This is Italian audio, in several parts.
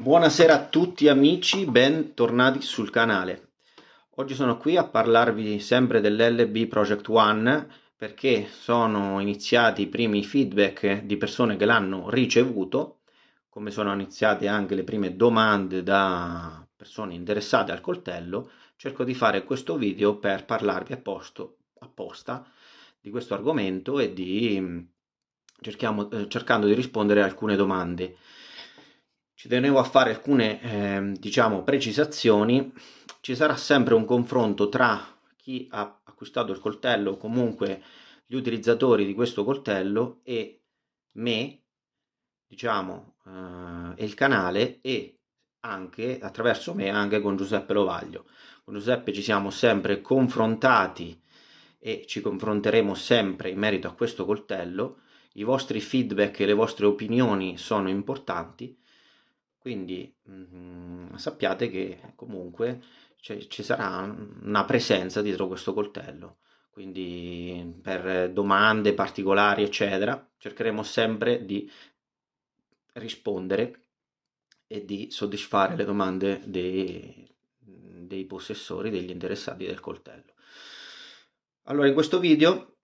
Buonasera a tutti amici, bentornati sul canale. Oggi sono qui a parlarvi sempre dell'LB Project One perché sono iniziati i primi feedback di persone che l'hanno ricevuto, come sono iniziate anche le prime domande da persone interessate al coltello. Cerco di fare questo video per parlarvi apposta di questo argomento e cercando di rispondere a alcune domande. Ci tenevo a fare alcune diciamo precisazioni. Ci sarà sempre un confronto tra chi ha acquistato il coltello o comunque gli utilizzatori di questo coltello e me, diciamo, e il canale, e anche attraverso me anche con Giuseppe Lovaglio. Con Giuseppe ci siamo sempre confrontati e ci confronteremo sempre in merito a questo coltello. I vostri feedback e le vostre opinioni sono importanti, quindi sappiate che comunque ci sarà una presenza dietro questo coltello, quindi per domande particolari eccetera cercheremo sempre di rispondere e di soddisfare le domande dei possessori, degli interessati del coltello. Allora, in questo video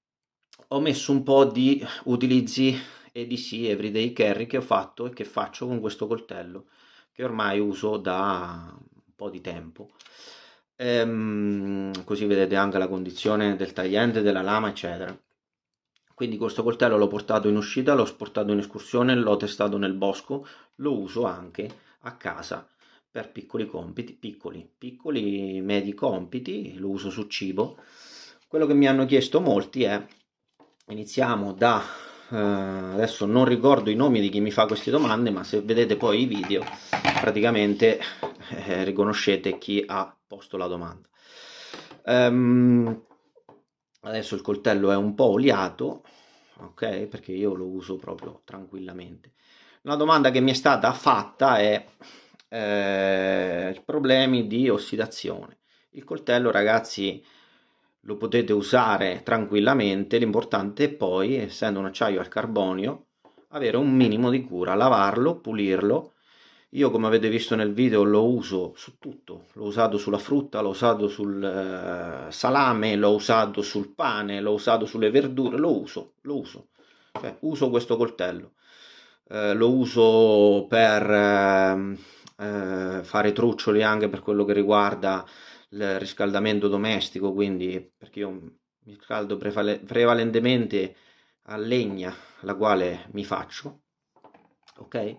ho messo un po' di utilizzi EDC Everyday Carry che ho fatto e che faccio con questo coltello, che ormai uso da un po' di tempo. Così vedete anche la condizione del tagliente, della lama, eccetera. Quindi questo coltello l'ho portato in uscita, l'ho portato in escursione, l'ho testato nel bosco, lo uso anche a casa per piccoli compiti, piccoli medi compiti, lo uso su cibo. Quello che mi hanno chiesto molti è, iniziamo da, adesso non ricordo i nomi di chi mi fa queste domande, ma se vedete poi i video praticamente riconoscete chi ha posto la domanda. Adesso il coltello è un po' oliato, ok, perché io lo uso proprio tranquillamente. La domanda che mi è stata fatta è problemi di ossidazione. Il coltello, ragazzi, lo potete usare tranquillamente, l'importante è poi, essendo un acciaio al carbonio, avere un minimo di cura, lavarlo, pulirlo. Io, come avete visto nel video, lo uso su tutto, l'ho usato sulla frutta, l'ho usato sul salame, l'ho usato sul pane, l'ho usato sulle verdure, lo uso, cioè, uso questo coltello. Lo uso per fare truccioli anche per quello che riguarda il riscaldamento domestico, quindi perché io mi scaldo prevalentemente a legna, la quale mi faccio, ok?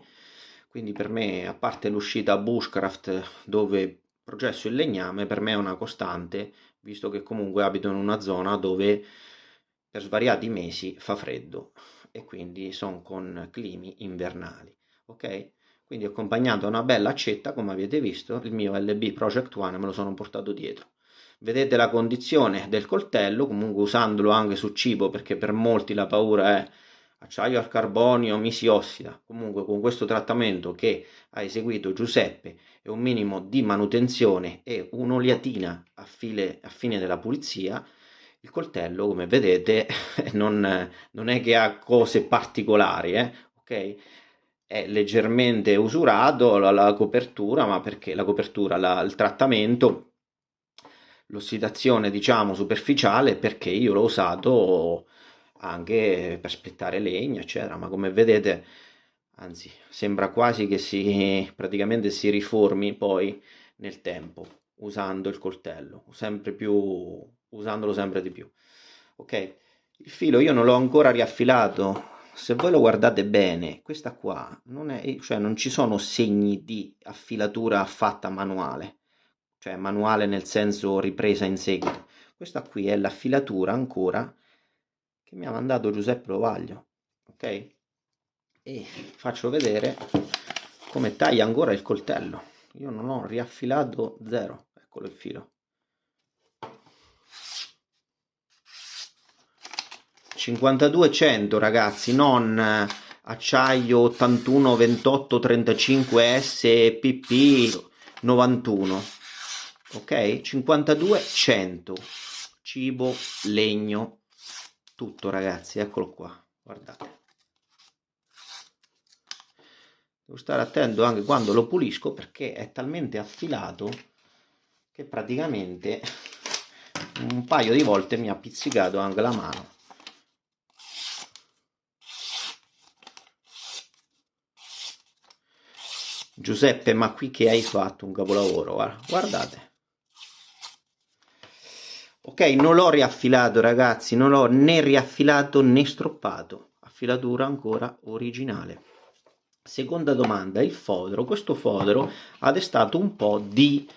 Quindi per me, a parte l'uscita a bushcraft dove processo il legname, per me è una costante, visto che comunque abito in una zona dove per svariati mesi fa freddo e quindi sono con climi invernali, ok? Quindi accompagnato a una bella accetta, come avete visto, il mio LB Project One me lo sono portato dietro. Vedete la condizione del coltello, comunque usandolo anche su cibo, perché per molti la paura è acciaio al carbonio, mi si ossida. Comunque con questo trattamento che ha eseguito Giuseppe e un minimo di manutenzione e un'oliatina a fine della pulizia, il coltello, come vedete, non è che ha cose particolari, ok? È leggermente usurato la copertura, ma perché la copertura, il trattamento, l'ossidazione diciamo superficiale, perché io l'ho usato anche per spettare legna eccetera, ma come vedete, anzi sembra quasi che praticamente si riformi poi nel tempo usando il coltello, usandolo sempre di più, ok? Il filo io non l'ho ancora riaffilato. Se voi lo guardate bene, questa qua non è, cioè non ci sono segni di affilatura fatta manuale, cioè manuale nel senso ripresa in seguito. Questa qui è l'affilatura ancora che mi ha mandato Giuseppe Lovaglio, ok? E faccio vedere come taglia ancora il coltello. Io non ho riaffilato zero, eccolo il filo. 5200 ragazzi, non acciaio 81 28 35 SPP 91, ok? 5200, cibo, legno, tutto ragazzi, eccolo qua, guardate. devo stare attento anche quando lo pulisco, perché è talmente affilato che praticamente un paio di volte mi ha pizzicato anche la mano. Giuseppe, ma qui che hai fatto un capolavoro, guardate. Ok, non l'ho riaffilato, ragazzi, non l'ho né riaffilato né stroppato, affilatura ancora originale. Seconda domanda, il fodero. Questo fodero ha destato un po' di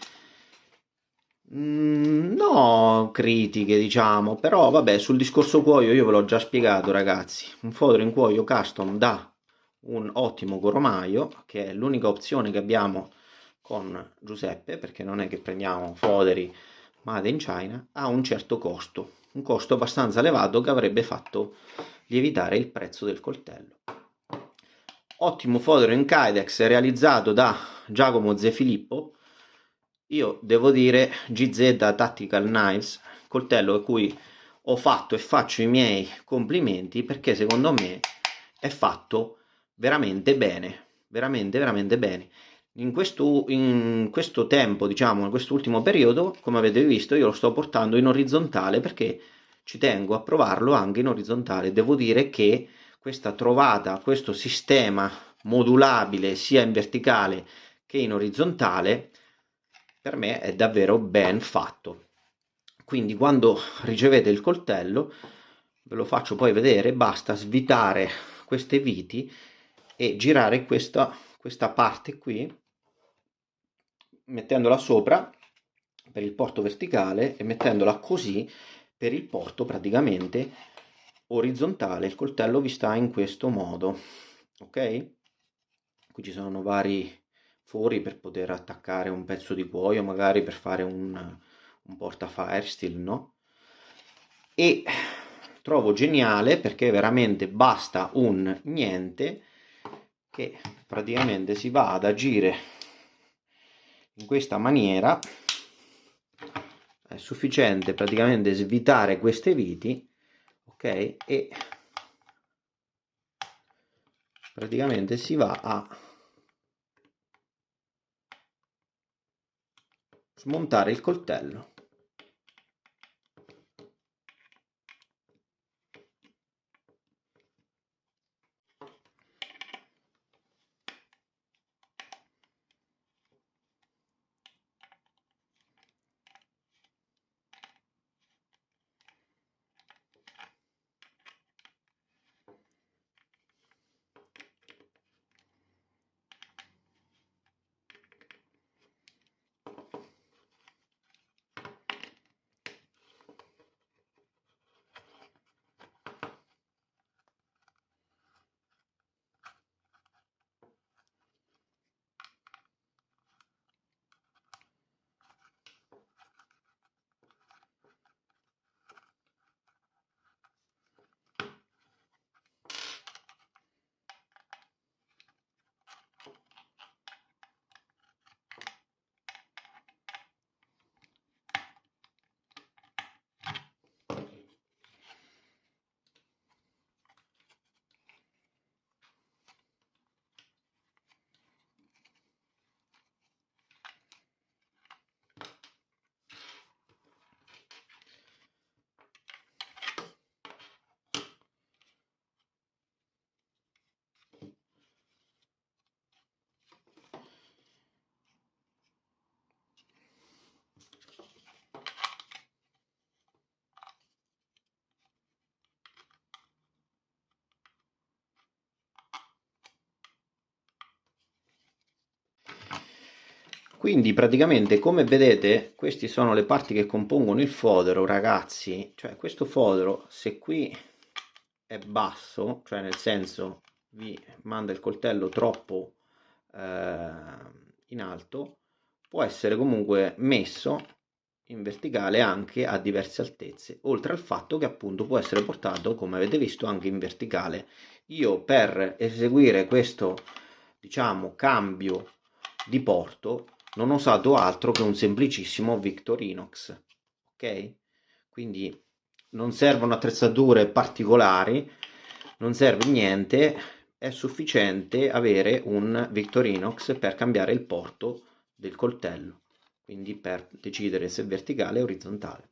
no critiche, diciamo, però vabbè, sul discorso cuoio io ve l'ho già spiegato, ragazzi. Un fodero in cuoio custom da un ottimo coromaio, che è l'unica opzione che abbiamo con Giuseppe, perché non è che prendiamo foderi made in China, ha un certo costo, un costo abbastanza elevato che avrebbe fatto lievitare il prezzo del coltello. Ottimo fodero in Kydex realizzato da Giacomo Zefilippo. Io devo dire GZ Tactical Knives, coltello a cui ho fatto e faccio i miei complimenti, perché secondo me è fatto veramente bene, veramente bene. In questo tempo, diciamo, in quest'ultimo periodo, come avete visto, io lo sto portando in orizzontale perché ci tengo a provarlo anche in orizzontale. Devo dire che questa trovata, questo sistema modulabile sia in verticale che in orizzontale, per me è davvero ben fatto. Quindi quando ricevete il coltello, ve lo faccio poi vedere, basta svitare queste viti e girare questa parte qui, mettendola sopra per il porto verticale e mettendola così per il porto praticamente orizzontale. Il coltello vi sta in questo modo, ok? Qui ci sono vari fori per poter attaccare un pezzo di cuoio, magari per fare un porta firesteel, no? E trovo geniale perché veramente basta un niente che praticamente si va ad agire in questa maniera. È sufficiente praticamente svitare queste viti, ok? E praticamente si va a smontare il coltello. Quindi praticamente, come vedete, queste sono le parti che compongono il fodero, ragazzi. Cioè questo fodero, se qui è basso, cioè nel senso vi manda il coltello troppo in alto, può essere comunque messo in verticale anche a diverse altezze, oltre al fatto che appunto può essere portato, come avete visto, anche in verticale. Io per eseguire questo, diciamo, cambio di porto non ho usato altro che un semplicissimo Victorinox, ok? Quindi non servono attrezzature particolari, non serve niente, è sufficiente avere un Victorinox per cambiare il porto del coltello, quindi per decidere se è verticale o orizzontale.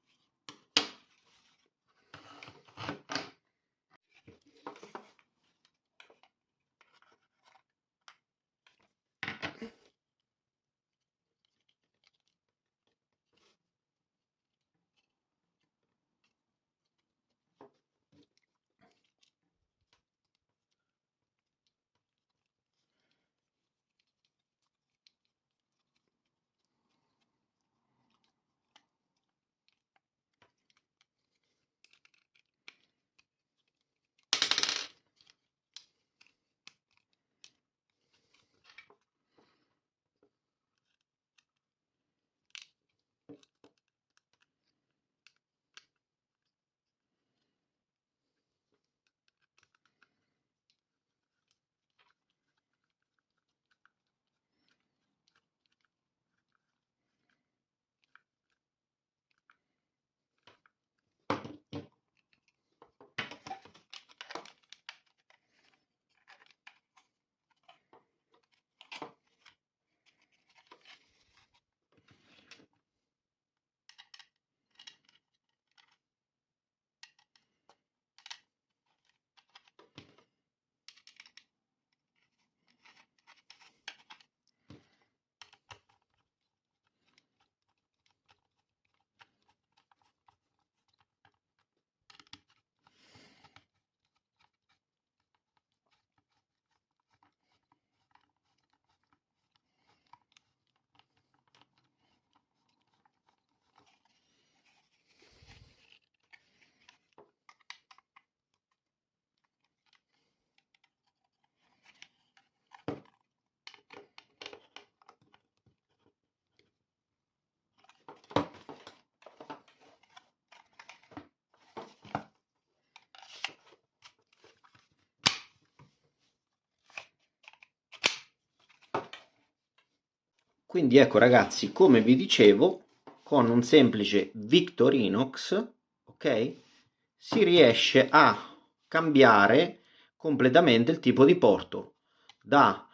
Quindi ecco ragazzi, come vi dicevo, con un semplice Victorinox, ok, si riesce a cambiare completamente il tipo di porto da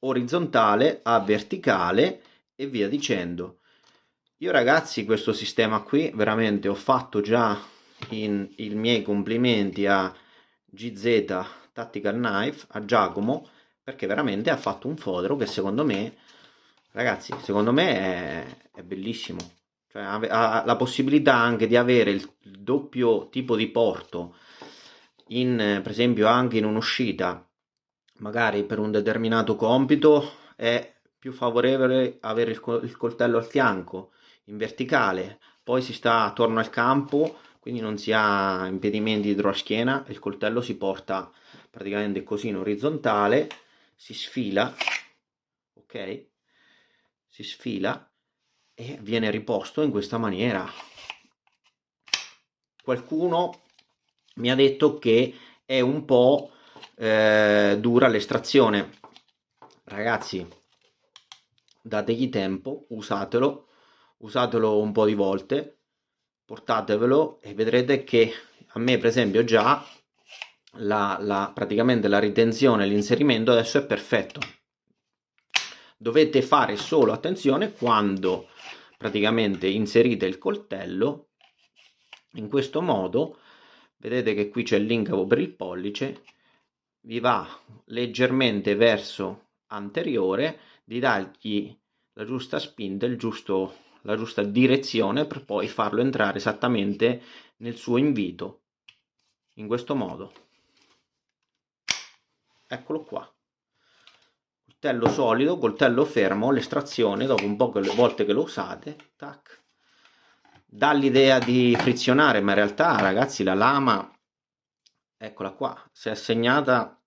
orizzontale a verticale e via dicendo. Io ragazzi questo sistema qui veramente ho fatto già i miei complimenti a GZ Tactical Knife, a Giacomo, perché veramente ha fatto un fodero che secondo me, ragazzi, secondo me è bellissimo. Cioè ha la possibilità anche di avere il doppio tipo di porto in, per esempio, anche in un'uscita, magari per un determinato compito è più favorevole avere il coltello al fianco in verticale, poi si sta attorno al campo, quindi non si ha impedimenti dietro la schiena, il coltello si porta praticamente così in orizzontale, si sfila, ok? Si sfila e viene riposto in questa maniera. Qualcuno mi ha detto che è un po' dura l'estrazione. Ragazzi, dategli tempo, usatelo un po' di volte, portatevelo e vedrete che a me per esempio già praticamente la ritenzione, l'inserimento adesso è perfetto. Dovete fare solo attenzione quando praticamente inserite il coltello in questo modo. Vedete che qui c'è il link per il pollice, vi va leggermente verso anteriore, di dargli la giusta spinta, la giusta direzione per poi farlo entrare esattamente nel suo invito, in questo modo. Eccolo qua. Coltello solido, coltello fermo, l'estrazione dopo un po' che volte che lo usate, tac, dà l'idea di frizionare, ma in realtà ragazzi la lama, eccola qua, si è segnata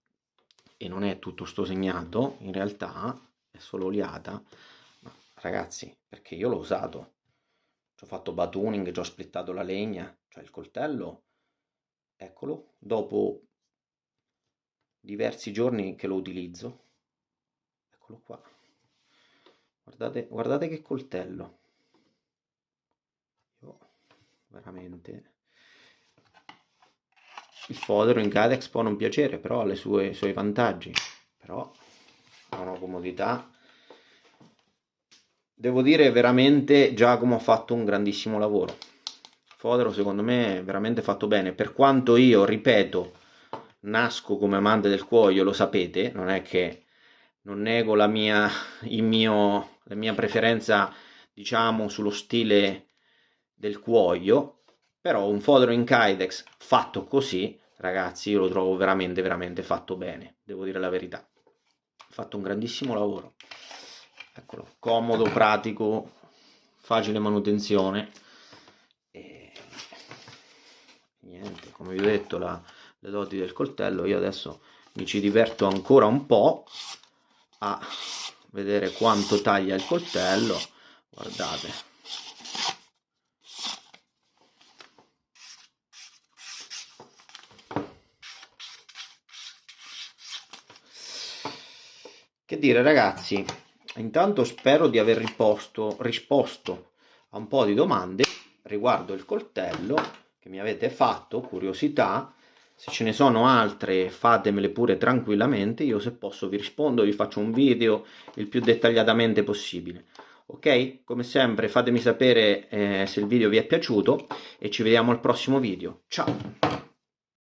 e non è tutto sto segnato, in realtà è solo oliata, ma ragazzi, perché io l'ho usato, ci ho fatto batuning, ci ho splittato la legna, cioè il coltello, eccolo, dopo diversi giorni che lo utilizzo, eccolo qua, guardate, guardate che coltello, io veramente Il fodero in Kydex può non piacere, però ha i suoi vantaggi, però ha una comodità. Devo dire veramente Giacomo ha fatto un grandissimo lavoro. Il fodero secondo me è veramente fatto bene, per quanto io, ripeto, nasco come amante del cuoio, lo sapete, non è che non nego la mia preferenza, diciamo, sullo stile del cuoio, però un fodero in Kydex fatto così, ragazzi, io lo trovo veramente, veramente fatto bene, devo dire la verità. Ha fatto un grandissimo lavoro. Eccolo, comodo, pratico, facile manutenzione. E niente, come vi ho detto, le doti del coltello, io adesso mi ci diverto ancora un po' a vedere quanto taglia il coltello. Guardate. Che dire, ragazzi, intanto spero di aver risposto a un po' di domande riguardo il coltello che mi avete fatto, curiosità. Se ce ne sono altre fatemele pure tranquillamente, io se posso vi rispondo, vi faccio un video il più dettagliatamente possibile. Ok? Come sempre fatemi sapere se il video vi è piaciuto e ci vediamo al prossimo video. Ciao!